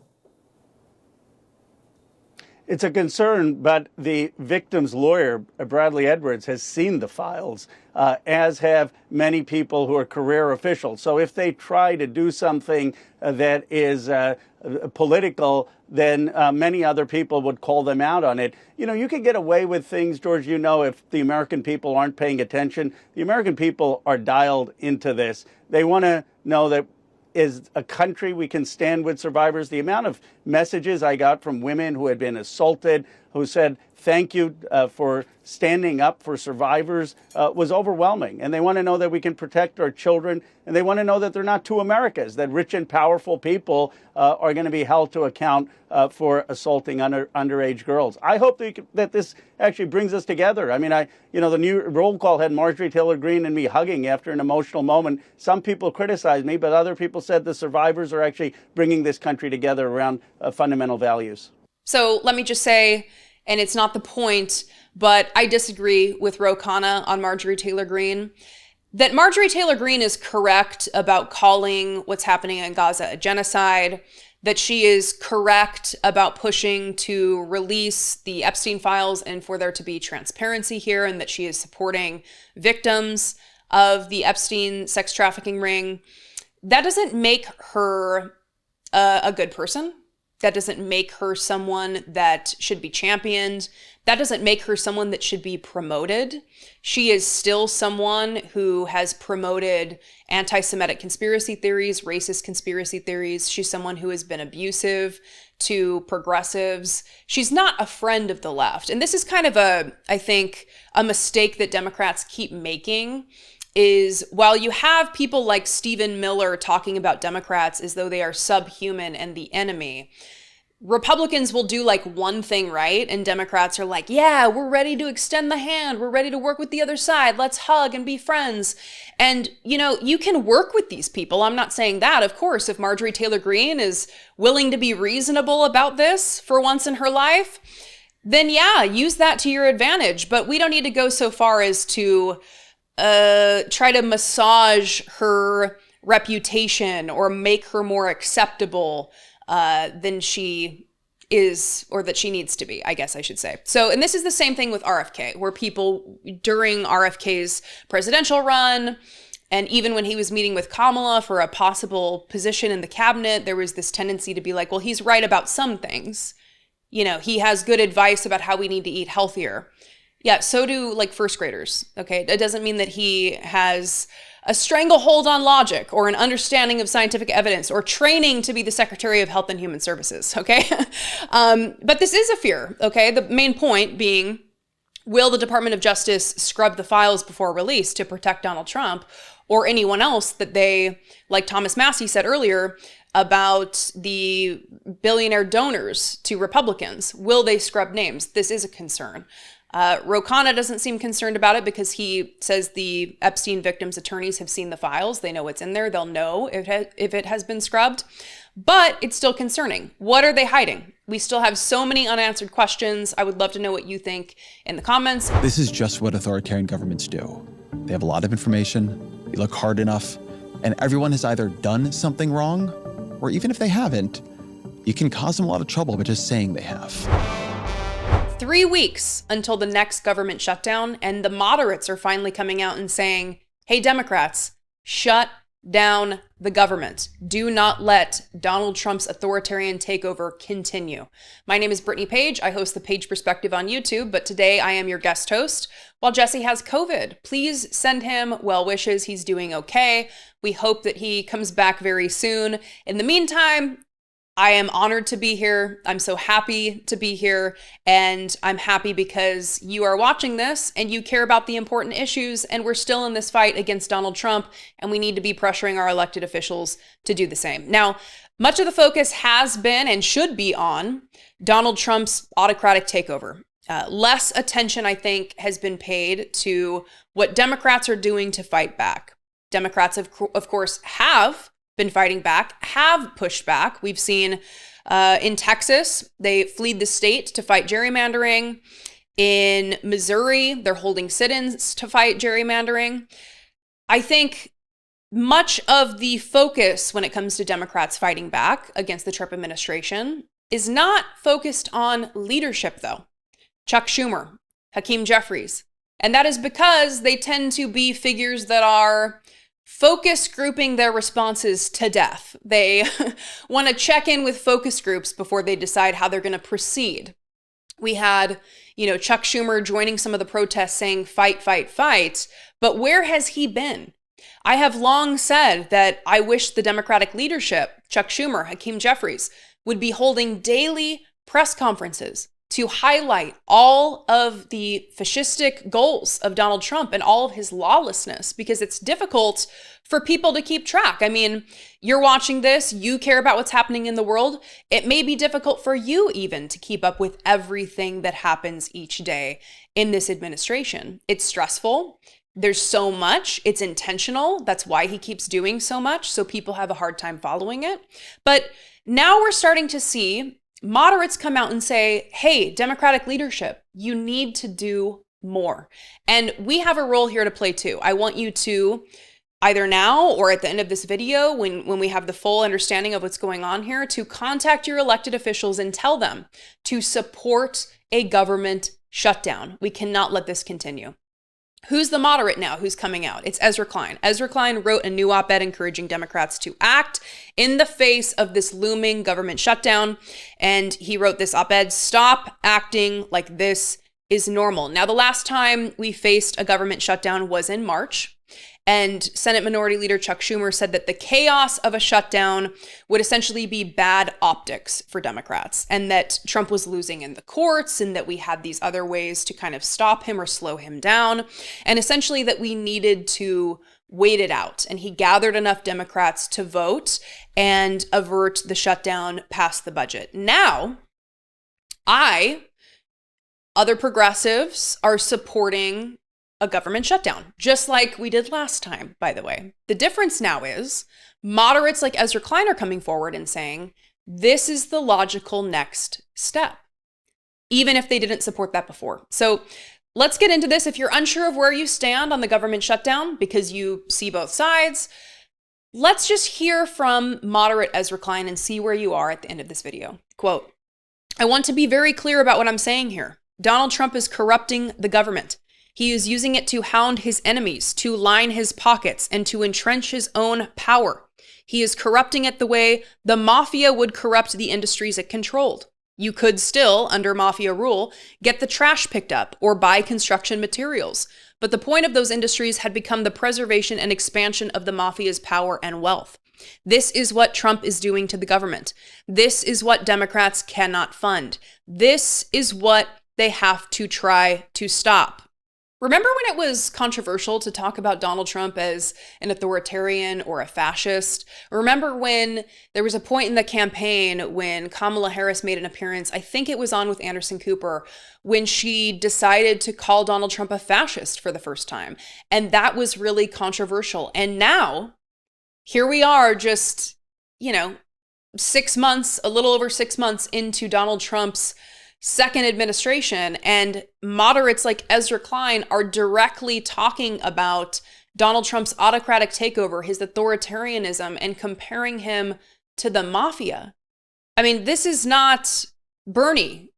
It's a concern, but the victim's lawyer, Bradley Edwards, has seen the files, as have many people who are career officials. So if they try to do something that is political, then many other people would call them out on it. You know, you can get away with things, George, if the American people aren't paying attention. The American people are dialed into this. They want to know that as a country we can stand with survivors. The amount of messages I got from women who had been assaulted who said thank you for standing up for survivors was overwhelming. And they want to know that we can protect our children, and they want to know that they're not two Americas, that rich and powerful people are going to be held to account for assaulting underage girls. I hope that this actually brings us together. I mean, the new roll call had Marjorie Taylor Greene and me hugging after an emotional moment. Some people criticized me, but other people said the survivors are actually bringing this country together around fundamental values. So let me just say, and it's not the point, but I disagree with Ro Khanna on Marjorie Taylor Greene, that Marjorie Taylor Greene is correct about calling what's happening in Gaza a genocide, that she is correct about pushing to release the Epstein files and for there to be transparency here, and that she is supporting victims of the Epstein sex trafficking ring. That doesn't make her a good person. That doesn't make her someone that should be championed. That doesn't make her someone that should be promoted. She is still someone who has promoted anti-Semitic conspiracy theories, racist conspiracy theories. She's someone who has been abusive to progressives. She's not a friend of the left. And this is kind of I think, a mistake that Democrats keep making, is while you have people like Stephen Miller talking about Democrats as though they are subhuman and the enemy, Republicans will do like one thing right, and Democrats are like, yeah, we're ready to extend the hand. We're ready to work with the other side. Let's hug and be friends. And, you can work with these people. I'm not saying that. Of course, if Marjorie Taylor Greene is willing to be reasonable about this for once in her life, then yeah, use that to your advantage. But we don't need to go so far as to try to massage her reputation or make her more acceptable than she is, or that she needs to be, I guess I should say. So, and this is the same thing with RFK, where people during RFK's presidential run, and even when he was meeting with Kamala for a possible position in the cabinet, there was this tendency to be like, well, he's right about some things. He has good advice about how we need to eat healthier. Yeah, so do like first graders, okay? It doesn't mean that he has a stranglehold on logic or an understanding of scientific evidence or training to be the Secretary of Health and Human Services, okay? But this is a fear, okay? The main point being, will the Department of Justice scrub the files before release to protect Donald Trump or anyone else that they, like Thomas Massie said earlier, about the billionaire donors to Republicans? Will they scrub names? This is a concern. Ro Khanna doesn't seem concerned about it because he says the Epstein victims' attorneys have seen the files. They know what's in there. They'll know if it has been scrubbed. But it's still concerning. What are they hiding? We still have so many unanswered questions. I would love to know what you think in the comments. This is just what authoritarian governments do. They have a lot of information, they look hard enough, and everyone has either done something wrong, or even if they haven't, you can cause them a lot of trouble by just saying they have. 3 weeks until the next government shutdown, and the moderates are finally coming out and saying, hey, Democrats, shut down the government. Do not let Donald Trump's authoritarian takeover continue. My name is Brittany Page. I host the Page Perspective on YouTube, but today I am your guest host while Jesse has COVID. Please send him well wishes. He's doing okay. We hope that he comes back very soon. In the meantime, I am honored to be here. I'm so happy to be here. And I'm happy because you are watching this and you care about the important issues. And we're still in this fight against Donald Trump. And we need to be pressuring our elected officials to do the same. Now, much of the focus has been and should be on Donald Trump's autocratic takeover. Less attention, I think, has been paid to what Democrats are doing to fight back. Democrats, of course, have been fighting back, have pushed back. We've seen in Texas, they fled the state to fight gerrymandering. In Missouri, they're holding sit-ins to fight gerrymandering. I think much of the focus when it comes to Democrats fighting back against the Trump administration is not focused on leadership, though. Chuck Schumer, Hakeem Jeffries. And that is because they tend to be figures that are focus grouping their responses to death. They want to check in with focus groups before they decide how they're going to proceed. We had, Chuck Schumer joining some of the protests saying, fight, fight, fight. But where has he been? I have long said that I wish the Democratic leadership, Chuck Schumer, Hakeem Jeffries, would be holding daily press conferences to highlight all of the fascistic goals of Donald Trump and all of his lawlessness, because it's difficult for people to keep track. I mean, you're watching this, you care about what's happening in the world. It may be difficult for you even to keep up with everything that happens each day in this administration. It's stressful. There's so much. It's intentional. That's why he keeps doing so much, so people have a hard time following it. But now we're starting to see moderates come out and say, hey, Democratic leadership, you need to do more. And we have a role here to play too. I want you to, either now or at the end of this video, when we have the full understanding of what's going on here, to contact your elected officials and tell them to support a government shutdown. We cannot let this continue. Who's the moderate now who's coming out? It's Ezra Klein. Ezra Klein wrote a new op-ed encouraging Democrats to act in the face of this looming government shutdown. And he wrote this op-ed, "Stop acting like this is normal." Now, the last time we faced a government shutdown was in March. And Senate Minority Leader Chuck Schumer said that the chaos of a shutdown would essentially be bad optics for Democrats, and that Trump was losing in the courts, and that we had these other ways to kind of stop him or slow him down, and essentially that we needed to wait it out. And he gathered enough Democrats to vote and avert the shutdown past the budget. Now, other progressives are supporting a government shutdown, just like we did last time, by the way. The difference now is moderates like Ezra Klein are coming forward and saying, this is the logical next step, even if they didn't support that before. So let's get into this. If you're unsure of where you stand on the government shutdown because you see both sides, let's just hear from moderate Ezra Klein and see where you are at the end of this video. Quote, "I want to be very clear about what I'm saying here. Donald Trump is corrupting the government. He is using it to hound his enemies, to line his pockets, and to entrench his own power. He is corrupting it the way the mafia would corrupt the industries it controlled. You could still, under mafia rule, get the trash picked up or buy construction materials. But the point of those industries had become the preservation and expansion of the mafia's power and wealth. This is what Trump is doing to the government. This is what Democrats cannot fund. This is what they have to try to stop." Remember when it was controversial to talk about Donald Trump as an authoritarian or a fascist? Remember when there was a point in the campaign when Kamala Harris made an appearance, I think it was on with Anderson Cooper, when she decided to call Donald Trump a fascist for the first time. And that was really controversial. And now, here we are just, 6 months, a little over 6 months into Donald Trump's second administration, and moderates like Ezra Klein are directly talking about Donald Trump's autocratic takeover, his authoritarianism, and comparing him to the mafia. I mean, this is not Bernie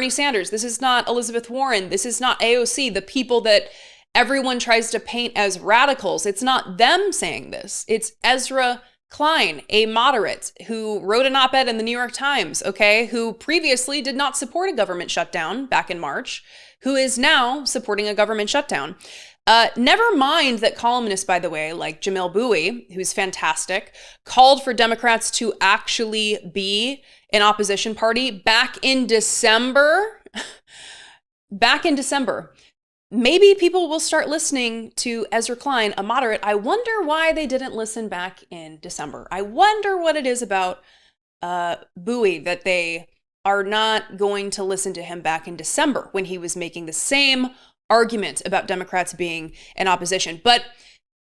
Sanders. This is not Elizabeth Warren. This is not AOC, the people that everyone tries to paint as radicals. It's not them saying this. It's Ezra Klein, a moderate who wrote an op-ed in the New York Times, who previously did not support a government shutdown back in March, who is now supporting a government shutdown. Never mind that columnists, by the way, like Jamil Bowie, who's fantastic, called for Democrats to actually be an opposition party back in December. Maybe people will start listening to Ezra Klein, a moderate. I wonder why they didn't listen back in December. I wonder what it is about Bowie that they are not going to listen to him back in December when he was making the same argument about Democrats being in opposition. But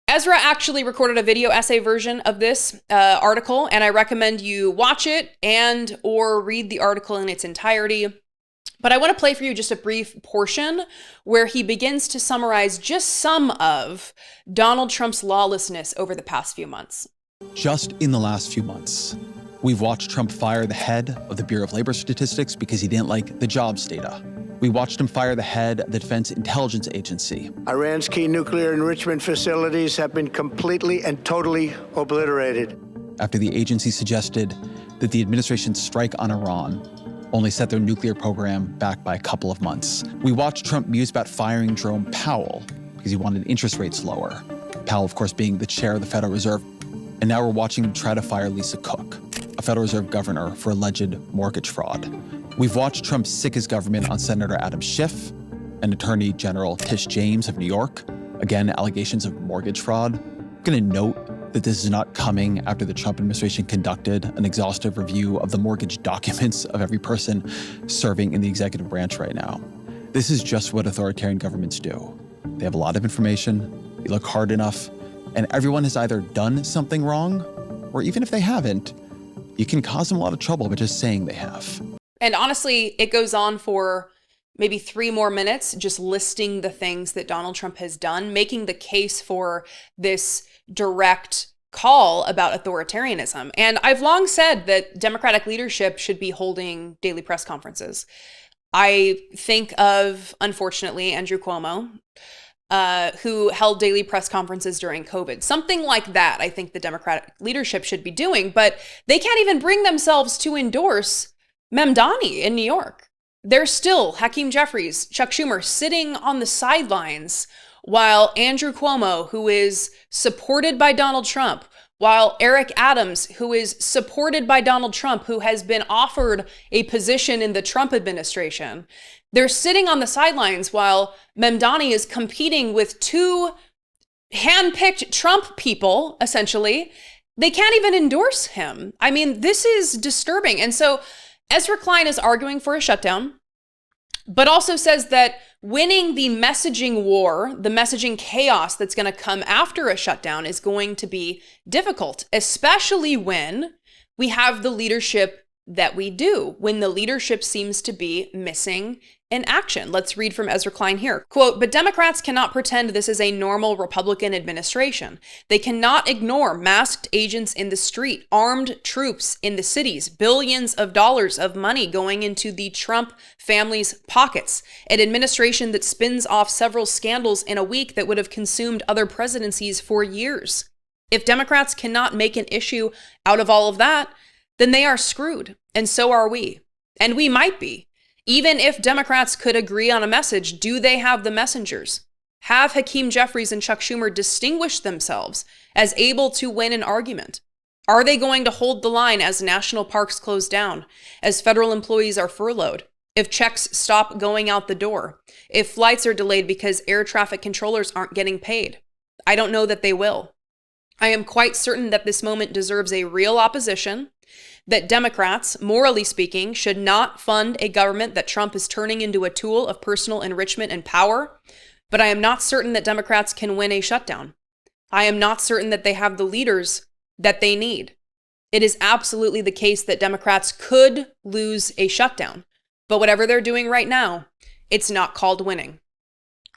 Ezra actually recorded a video essay version of this article, and I recommend you watch it and or read the article in its entirety. But I want to play for you just a brief portion where he begins to summarize just some of Donald Trump's lawlessness over the past few months. Just in the last few months, we've watched Trump fire the head of the Bureau of Labor Statistics because he didn't like the jobs data. We watched him fire the head of the Defense Intelligence Agency. Iran's key nuclear enrichment facilities have been completely and totally obliterated. After the agency suggested that the administration's strike on Iran only set their nuclear program back by a couple of months. We watched Trump muse about firing Jerome Powell because he wanted interest rates lower. Powell, of course, being the chair of the Federal Reserve. And now we're watching him try to fire Lisa Cook, a Federal Reserve governor, for alleged mortgage fraud. We've watched Trump sick his government on Senator Adam Schiff and Attorney General Tish James of New York. Again, allegations of mortgage fraud. I'm going to note that this is not coming after the Trump administration conducted an exhaustive review of the mortgage documents of every person serving in the executive branch right now. This is just what authoritarian governments do. They have a lot of information, they look hard enough, and everyone has either done something wrong, or even if they haven't, you can cause them a lot of trouble by just saying they have. And honestly, it goes on for maybe 3 more minutes, just listing the things that Donald Trump has done, making the case for this direct call about authoritarianism. And I've long said that Democratic leadership should be holding daily press conferences. I think of, unfortunately, Andrew Cuomo, who held daily press conferences during COVID. Something like that, I think the Democratic leadership should be doing, but they can't even bring themselves to endorse Mamdani in New York. There's still Hakeem Jeffries, Chuck Schumer sitting on the sidelines while Andrew Cuomo, who is supported by Donald Trump, while Eric Adams, who is supported by Donald Trump, who has been offered a position in the Trump administration, they're sitting on the sidelines while Mamdani is competing with 2 handpicked Trump people, essentially. They can't even endorse him. I mean, this is disturbing. And so Ezra Klein is arguing for a shutdown, but also says that winning the messaging war, the messaging chaos that's going to come after a shutdown is going to be difficult, especially when we have the leadership that we do, when the leadership seems to be missing in action. Let's read from Ezra Klein here. Quote, "But Democrats cannot pretend this is a normal Republican administration. They cannot ignore masked agents in the street, armed troops in the cities, billions of dollars of money going into the Trump family's pockets, an administration that spins off several scandals in a week that would have consumed other presidencies for years. If Democrats cannot make an issue out of all of that, then they are screwed, and so are we. And we might be. Even if Democrats could agree on a message, do they have the messengers? Have Hakeem Jeffries and Chuck Schumer distinguish themselves as able to win an argument? Are they going to hold the line as national parks close down, as federal employees are furloughed, if checks stop going out the door, if flights are delayed because air traffic controllers aren't getting paid? I don't know that they will. I am quite certain that this moment deserves a real opposition, that Democrats, morally speaking, should not fund a government that Trump is turning into a tool of personal enrichment and power. But I am not certain that Democrats can win a shutdown. I am not certain that they have the leaders that they need. It is absolutely the case that Democrats could lose a shutdown. But whatever they're doing right now, it's not called winning.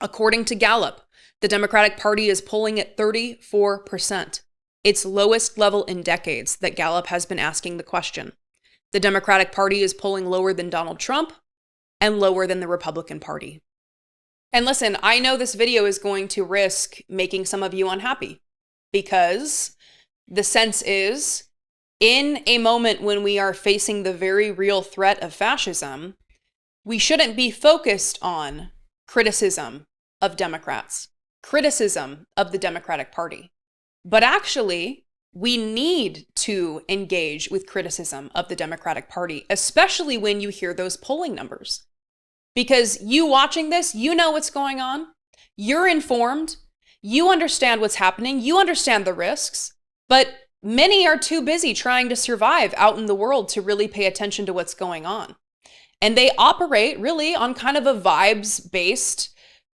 According to Gallup, the Democratic Party is polling at 34%. Its lowest level in decades that Gallup has been asking the question. The Democratic Party is polling lower than Donald Trump and lower than the Republican Party. And listen, I know this video is going to risk making some of you unhappy because the sense is, in a moment when we are facing the very real threat of fascism, we shouldn't be focused on criticism of Democrats, criticism of the Democratic Party. But actually, we need to engage with criticism of the Democratic Party, especially when you hear those polling numbers. Because you watching this, you know what's going on. You're informed. You understand what's happening. You understand the risks. But many are too busy trying to survive out in the world to really pay attention to what's going on. And they operate really on kind of a vibes-based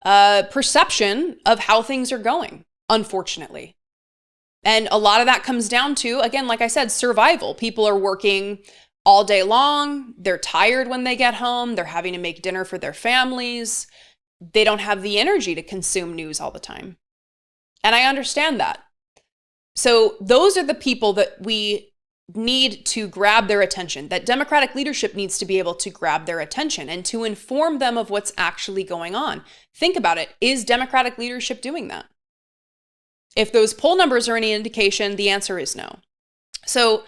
perception of how things are going, unfortunately. And a lot of that comes down to, again, like I said, survival. People are working all day long. They're tired when they get home. They're having to make dinner for their families. They don't have the energy to consume news all the time. And I understand that. So those are the people that we need to grab their attention, that Democratic leadership needs to be able to grab their attention and to inform them of what's actually going on. Think about it. Is Democratic leadership doing that? If those poll numbers are any indication, the answer is no. So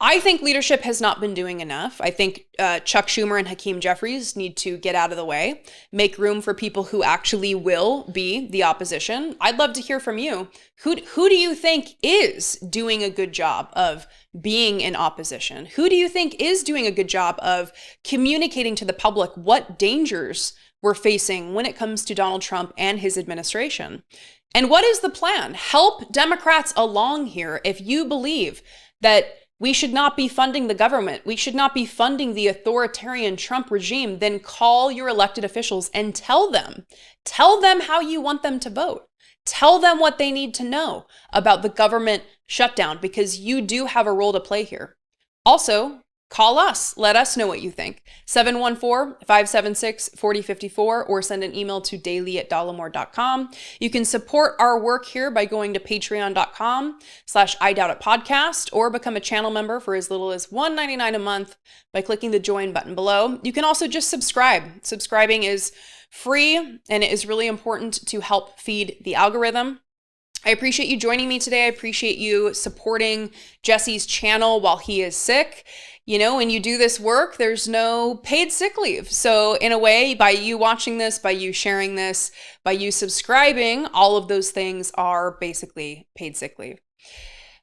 I think leadership has not been doing enough. I think Chuck Schumer and Hakeem Jeffries need to get out of the way, make room for people who actually will be the opposition. I'd love to hear from you. Who do you think is doing a good job of being in opposition? Who do you think is doing a good job of communicating to the public what dangers we're facing when it comes to Donald Trump and his administration? And what is the plan? Help Democrats along here if you believe that we should not be funding the government. We should not be funding the authoritarian Trump regime. Then call your elected officials and tell them how you want them to vote. Tell them what they need to know about the government shutdown, because you do have a role to play here. Also, call us. Let us know what you think. 714-576-4054 or send an email to daily@dollemore.com. You can support our work here by going to patreon.com/IDoubtItPodcast or become a channel member for as little as $1.99 a month by clicking the join button below. You can also just subscribe. Subscribing is free and it is really important to help feed the algorithm. I appreciate you joining me today. I appreciate you supporting Jesse's channel while he is sick. You know, when you do this work, there's no paid sick leave. So in a way, by you watching this, by you sharing this, by you subscribing, all of those things are basically paid sick leave.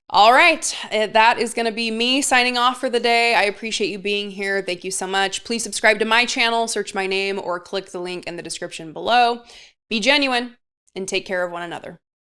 All right, that is going to be me signing off for the day. I appreciate you being here. Thank you so much. Please subscribe to my channel, search my name, or click the link in the description below. Be genuine and take care of one another.